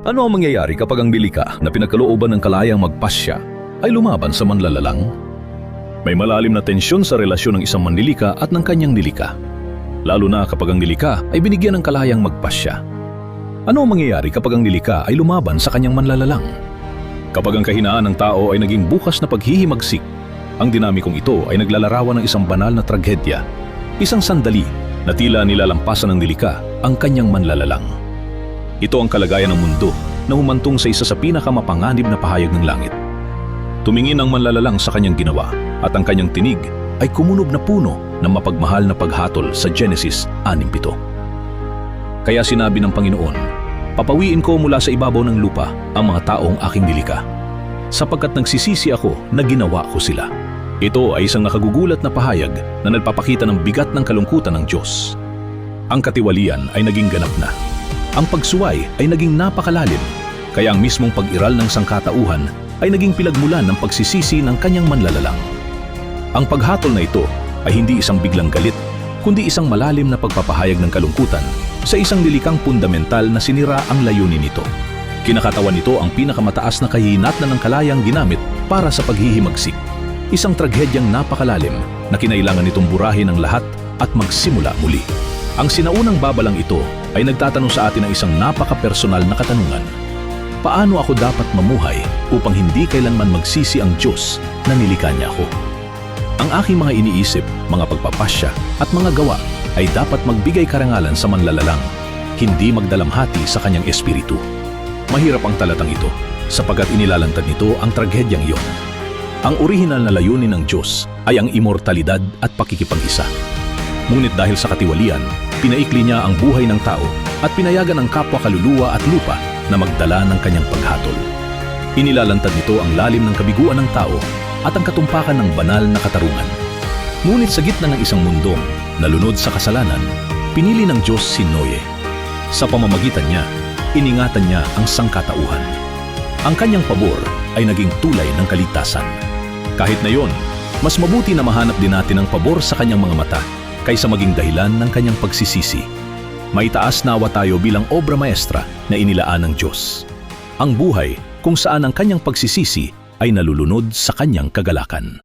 Ano ang mangyayari kapag ang nilikha na pinagkalooban ng kalayang magpasya ay lumaban sa manlalalang? May malalim na tensyon sa relasyon ng isang manlilika at ng kanyang nilikha, lalo na kapag ang nilikha ay binigyan ng kalayang magpasya. Ano ang mangyayari kapag ang nilikha ay lumaban sa kanyang manlalalang? Kapag ang kahinaan ng tao ay naging bukas na paghihimagsik, ang dinamikong ito ay naglalarawan ng isang banal na tragedya, isang sandali na tila nilalampasan ng nilikha ang kanyang manlalalang. Ito ang kalagayan ng mundo na humantong sa isa sa pinakamapanganib na pahayag ng langit. Tumingin ang manlalalang sa kanyang ginawa at ang kanyang tinig ay kumunob na puno ng mapagmahal na paghatol sa Genesis 6:7. Kaya sinabi ng Panginoon, "Papawiin ko mula sa ibabaw ng lupa ang mga taong aking nilikha, sapagkat nagsisisi ako na ginawa ko sila." Ito ay isang nakagugulat na pahayag na nagpapakita ng bigat ng kalungkutan ng Diyos. Ang katiwalian ay naging ganap na. Ang pagsuway ay naging napakalalim, kaya ang mismong pag-iral ng sangkatauhan ay naging pinagmulan ng pagsisisi ng kanyang manlalalang. Ang paghatol na ito ay hindi isang biglang galit, kundi isang malalim na pagpapahayag ng kalungkutan sa isang nilikhang fundamental na sinira ang layunin nito. Kinakatawan nito ang pinakamataas na kahihinatnan ng kalayang ginamit para sa paghihimagsik. Isang tragedyang napakalalim na kinailangan nitong burahin ang lahat at magsimula muli. Ang sinaunang babalang ito ay nagtatanong sa atin ng isang napaka-personal na katanungan. Paano ako dapat mamuhay upang hindi kailanman magsisi ang Diyos na nilikha niya ako? Ang aking mga iniisip, mga pagpapasya at mga gawa ay dapat magbigay karangalan sa manlalalang, hindi magdalamhati sa kanyang espiritu. Mahirap ang talatang ito sapagkat inilalantad nito ang tragedyang iyon. Ang orihinal na layunin ng Diyos ay ang immortalidad at pakikipag-isa. Ngunit dahil sa katiwalian, pinaikli niya ang buhay ng tao at pinayagan ang kapwa kaluluwa at lupa na magdala ng kanyang paghatol. Inilalantad nito ang lalim ng kabiguan ng tao at ang katumpakan ng banal na katarungan. Ngunit sa gitna ng isang mundong nalunod sa kasalanan, pinili ng Diyos si Noe. Sa pamamagitan niya, iningatan niya ang sangkatauhan. Ang kanyang pabor ay naging tulay ng kaligtasan. Kahit na yon, mas mabuti na mahanap din natin ang pabor sa kanyang mga mata kaysa maging dahilan ng kanyang pagsisisi. Maitaas nawa tayo bilang obra maestra na inilaan ng Diyos. Ang buhay kung saan ang kanyang pagsisisi ay nalulunod sa kanyang kagalakan.